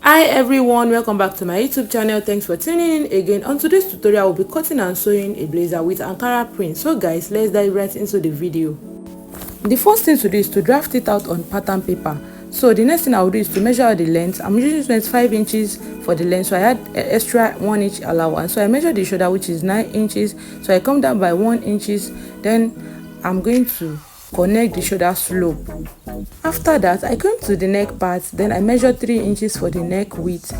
Hi everyone, welcome back to my YouTube channel. Thanks for tuning in again. On today's tutorial, we'll be cutting and sewing a blazer with Ankara print. So guys, let's dive right into the video. The first thing to do is to draft it out on pattern paper. So the next thing I will do is to measure out the length. I'm using 25 inches for the length, so I had extra 1 inch allowance. So I measured the shoulder, which is 9 inches. So I come down by 1 inches. Then I'm going to connect the shoulder slope. After that, I come to the neck part, then I measure 3 inches for the neck width.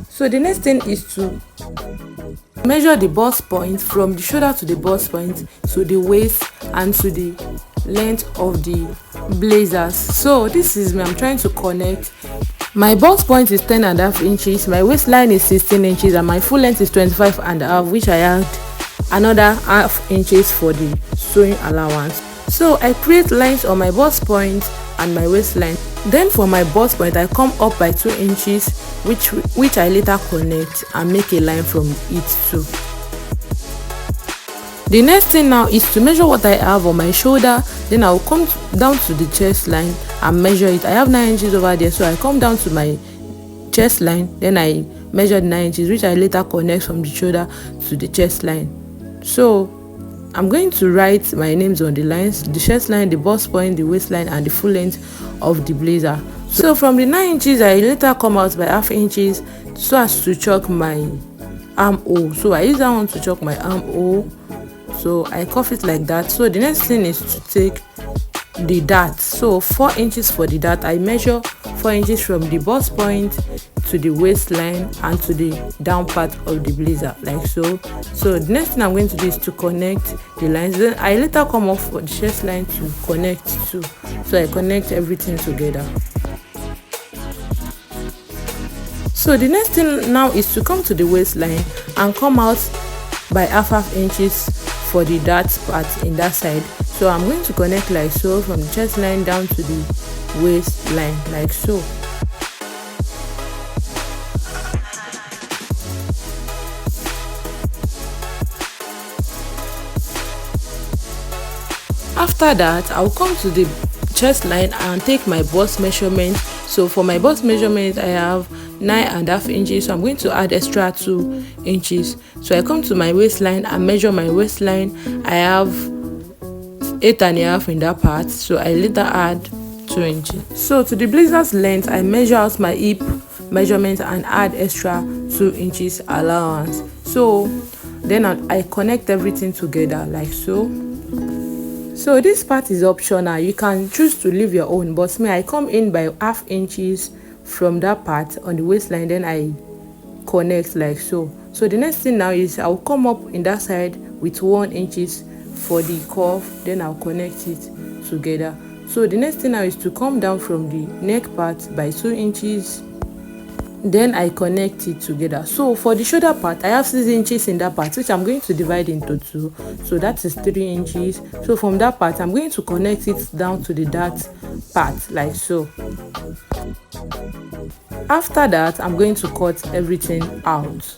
So the next thing is to measure the bust point from the shoulder to the bust point to the waist and to the length of the blazers. So this is me, I'm trying to connect. My bust point is 10.5 inches, my waistline is 16 inches, and my full length is 25.5, which I add another half inches for the sewing allowance. So I create lines on my bust point and my waistline. Then for my bust point, I come up by 2 inches, which I later connect and make a line from it too. The next thing now is to measure what I have on my shoulder. Then I'll come down to the chest line and measure it. I have 9 inches over there, so I come down to my chest line, then I measure 9 inches, which I later connect from the shoulder to the chest line. So I'm going to write my names on the lines: the chest line, the bust point, the waistline, and the full length of the blazer. So from the 9 inches, I later come out by half inches so as to chalk my armhole. So I use that one to chalk my armhole. So I cuff it like that. So the next thing is to take the dart. So 4 inches for the dart. I measure 4 inches from the bust point to the waistline and to the down part of the blazer, like so. So the next thing I'm going to do is to connect the lines. Then I later come off for the chest line to connect too. So I connect everything together. So the next thing now is to come to the waistline and come out by half inches for the dart part in that side. So I'm going to connect like so from the chest line down to the waistline, like so. After that, I'll come to the chest line and take my bust measurement. So for my bust measurement, I have 9.5 inches, so I'm going to add extra 2 inches. So I come to my waistline and measure my waistline. I have 8.5 in that part, so I later add 2 inches. So to the blazer's length, I measure out my hip measurement and add extra 2 inches allowance. So then I connect everything together like so. So this part is optional. You can choose to leave your own, but me, I come in by half inches from that part on the waistline, then I connect like so. So the next thing now is I'll come up in that side with 1 inches for the curve, then I'll connect it together. So the next thing now is to come down from the neck part by 2 inches, then I connect it together. So for the shoulder part, I have 6 inches in that part, which I'm going to divide into 2, so that is 3 inches. So from that part, I'm going to connect it down to the dart part like so. After that, I'm going to cut everything out.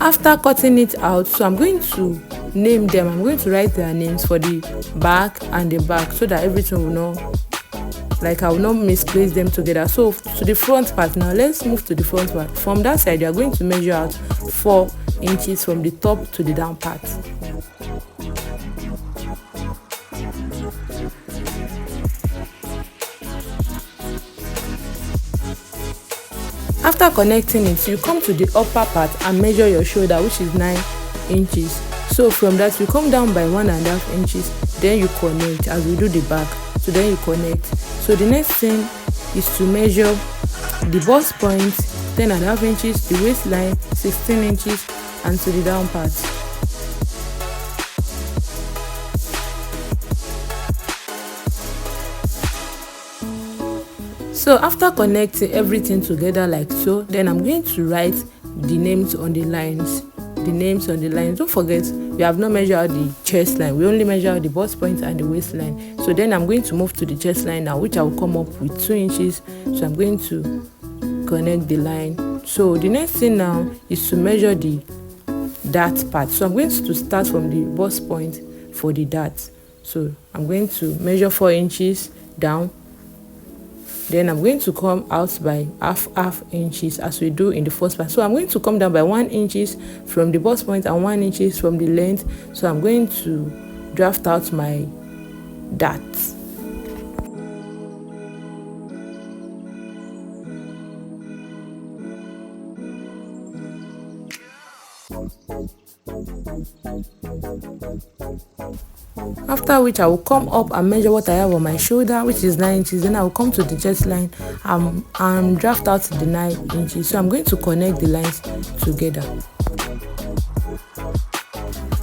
After cutting it out, so I'm going to name them. I'm going to write their names for the back and the back so that everything will know, like I will not misplace them together. So to the front part now, let's move to the front part. From that side, you are going to measure out 4 inches from the top to the down part. After connecting it, you come to the upper part and measure your shoulder, which is 9 inches. So from that you come down by 1.5 inches, then you connect as we do the back. So then you connect. So the next thing is to measure the bust point 10.5 inches, the waistline 16 inches, and to the down part. So after connecting everything together like so, then I'm going to write the names on the lines. Don't forget, we have not measured out the chest line, we only measure out the bust point and the waistline. So then I'm going to move to the chest line now, which I will come up with 2 inches. So I'm going to connect the line. So the next thing now is to measure the dart part. So I'm going to start from the bust point for the dart. So I'm going to measure 4 inches down. Then I'm going to come out by half inches as we do in the first part. So I'm going to come down by 1 inches from the bust point and 1 inches from the length. So I'm going to draft out my dart. After which I will come up and measure what I have on my shoulder, which is 9 inches. Then I will come to the chest line and draft out the 9 inches. So I'm going to connect the lines together.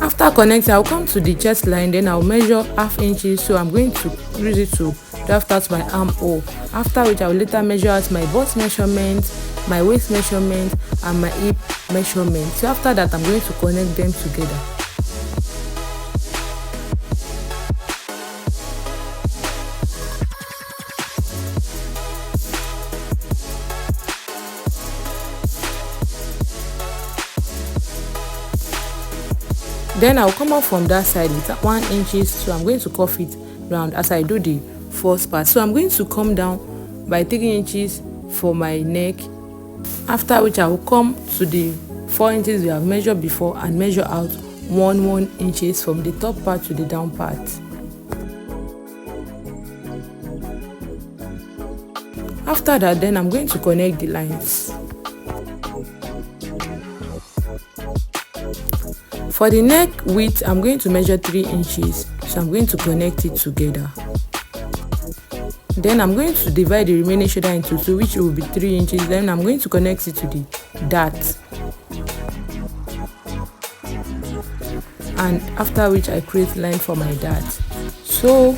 After connecting, I'll come to the chest line, then I'll measure half inches. So I'm going to use it to draft out my armhole. After which I will later measure out my bust measurement, my waist measurement, and my hip measurement. So after that, I'm going to connect them together. Then I'll come up from that side with 1 inches. So I'm going to cuff it round as I do the first part. So I'm going to come down by 3 inches for my neck. After which I will come to the 4 inches we have measured before and measure out 1 inches from the top part to the down part. After that, then I'm going to connect the lines. For the neck width, I'm going to measure 3 inches. So I'm going to connect it together. Then I'm going to divide the remaining shoulder into 2, which will be 3 inches. Then I'm going to connect it to the dart. And after which I create line for my dart. So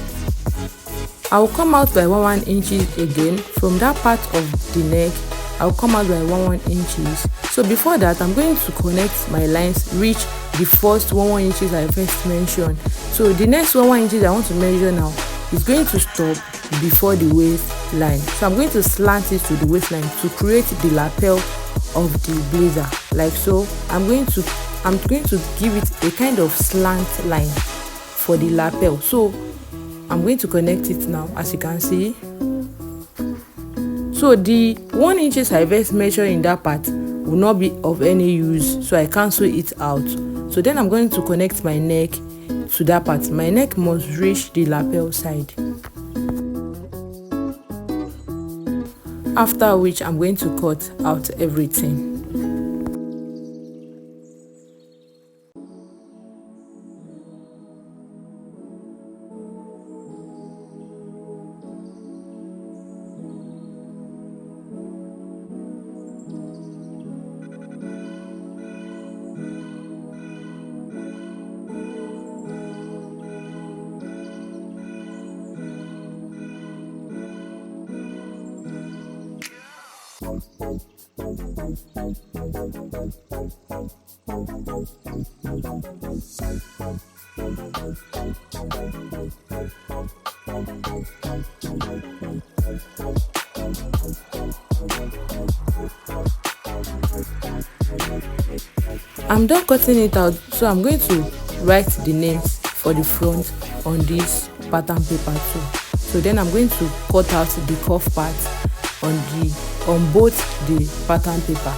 I'll come out by 1 inches again. From that part of the neck, I'll come out by 1 inches. So before that, I'm going to connect my lines, reach the first 1 inches I first mentioned. So the next 1 inches I want to measure now is going to stop before the waistline. So I'm going to slant it to the waistline to create the lapel of the blazer, like so. I'm going to give it a kind of slant line for the lapel. So I'm going to connect it now, as you can see. So the 1 inches I first measure in that part will not be of any use, so I cancel it out. So then I'm going to connect my neck to that part. My neck must reach the lapel side. After which I'm going to cut out everything. I'm done cutting it out, so I'm going to write the names for the front on this pattern paper too. So then I'm going to cut out the cuff part on both the pattern paper.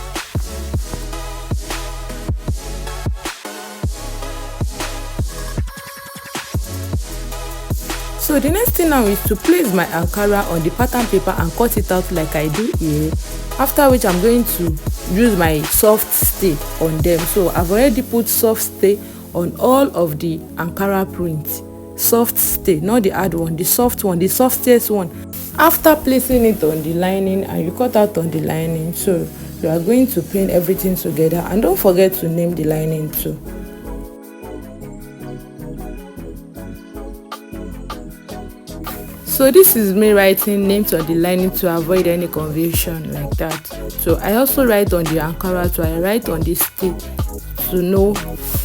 So the next thing now is to place my Ankara on the pattern paper and cut it out like I do here. after which I'm going to use my soft stay on them. So I've already put soft stay on all of the Ankara prints. Soft stay, not the hard one, the soft one, the softest one. After placing it on the lining and you cut out on the lining, so you are going to pin everything together, and don't forget to name the lining too. So this is me writing names on the lining to avoid any confusion like that. So I also write on the Ankara, so I write on the stay to know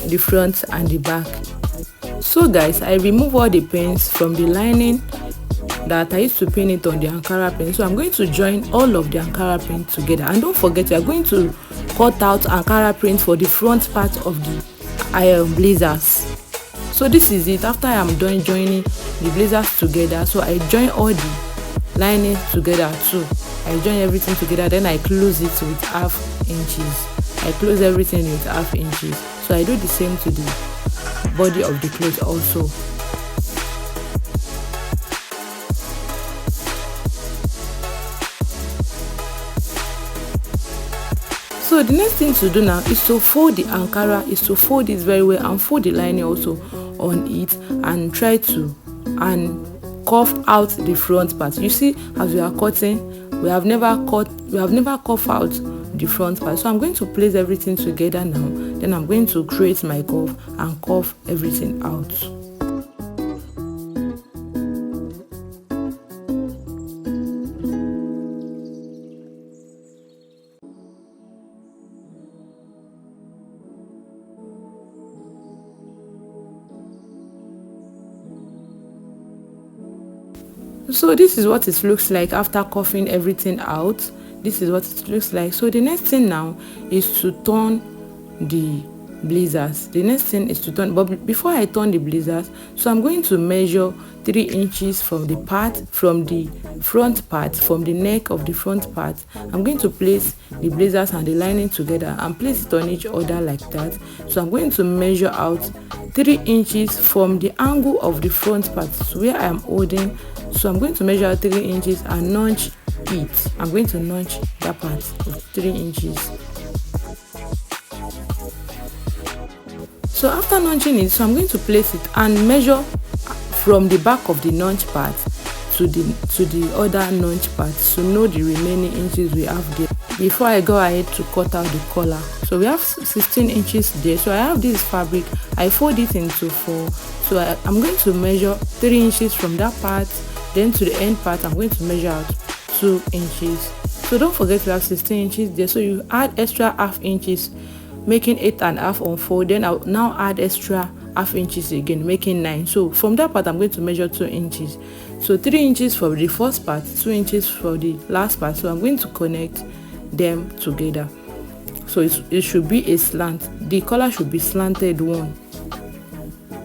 the front and the back. So guys, I remove all the pins from the lining that I used to pin it on the Ankara pin. So I'm going to join all of the Ankara pins together, and don't forget we are going to cut out Ankara print for the front part of the blazers. So this is it. After I am done joining the blazers together, so I join all the lining together too. I join everything together, then I close it with half inches. I close everything with half inches. So I do the same to the body of the clothes also. So the next thing to do now is to fold the Ankara, is to fold it very well and fold the lining also on it, and try to cuff out the front part. You see, as we are cutting, we have never cuff out the front part. So I'm going to place everything together now, then I'm going to create my cuff and cuff everything out. So this is what it looks like after cuffing everything out. This is what it looks like. So the next thing now is to turn the blazers. The next thing is to turn, but before I turn the blazers, so I'm going to measure 3 inches from the front part, from the neck of the front part. I'm going to place the blazers and the lining together and place it on each other like that. So I'm going to measure out 3 inches from the angle of the front part, so where I am holding. So I'm going to measure out 3 inches and notch it. I'm going to notch that part of 3 inches. So after notching it, so I'm going to place it and measure from the back of the notch part to the other notch part to know the remaining inches we have there before I go ahead to cut out the collar. So we have 16 inches there. So I have this fabric, I fold it into 4. So I'm going to measure 3 inches from that part, then to the end part I'm going to measure out 2 inches. So don't forget we have 16 inches there, so you add extra half inches, making 8.5 on 4. Then I'll now add extra half inches again, making 9. So from that part I'm going to measure 2 inches. So 3 inches for the first part, 2 inches for the last part. So I'm going to connect them together. So it should be a slant. The collar should be slanted one.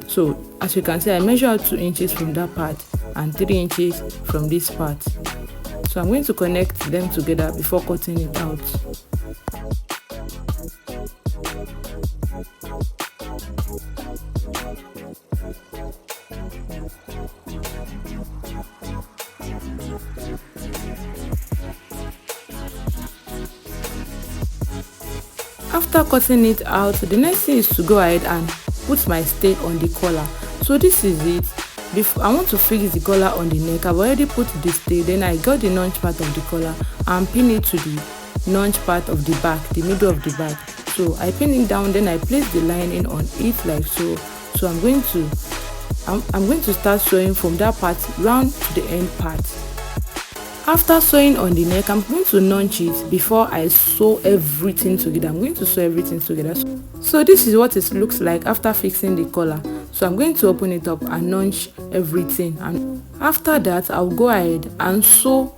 So as you can see, I measure out 2 inches from that part and 3 inches from this part. So I'm going to connect them together before cutting it out. After cutting it out, the next thing is to go ahead and put my stay on the collar. So this is it. Before I want to fix the collar on the neck, I've already put the stay, then I got the notch part of the collar and pin it to the notch part of the back, the middle of the back. So I pin it down, then I place the lining on it like so. So I'm going to start sewing from that part round to the end part. After sewing on the neck, I'm going to notch it before I sew everything together. I'm going to sew everything together. So this is what it looks like after fixing the collar. So I'm going to open it up and notch everything, and after that I'll go ahead and sew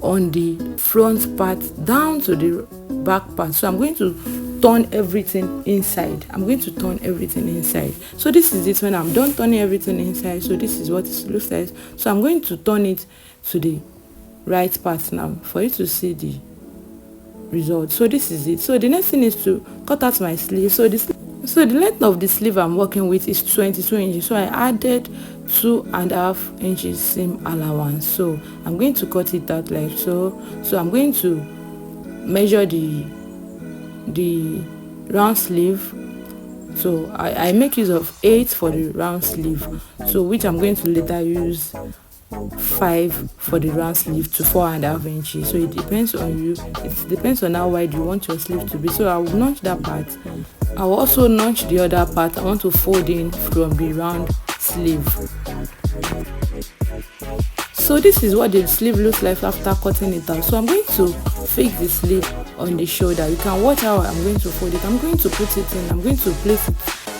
on the front part down to the back part. So I'm going to turn everything inside. I'm going to turn everything inside. So this is it when I'm done turning everything inside. So this is what it looks like. So I'm going to turn it to the right part now for you to see the result. So this is it. So the next thing is to cut out my sleeve. So the length of the sleeve I'm working with is 22 inches. So I added 2.5 inches seam allowance. So I'm going to cut it out like so. So I'm going to measure the round sleeve. So I make use of 8 for the round sleeve, so which I'm going to later use 5 for the round sleeve to 4.5 inches. So it depends on you, it depends on how wide you want your sleeve to be. So I will notch that part. I will also notch the other part. I want to fold in from the round sleeve. So this is what the sleeve looks like after cutting it out. So I'm going to fix the sleeve on the shoulder. You can watch how I'm going to fold it. I'm going to put it in, I'm going to place it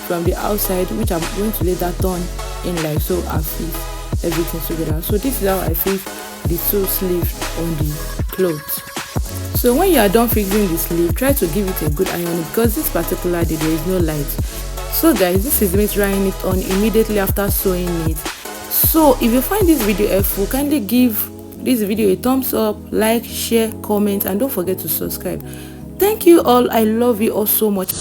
from the outside, which I'm going to later turn in like so and fit everything together. So this is how I fix the 2 sleeves on the clothes. So when you are done fixing the sleeve, try to give it a good iron, because this particular day there is no light. So guys, this is me trying it on immediately after sewing it. So if you find this video helpful, kindly give this video a thumbs up, like, share, comment, and don't forget to subscribe. Thank you all. I love you all so much.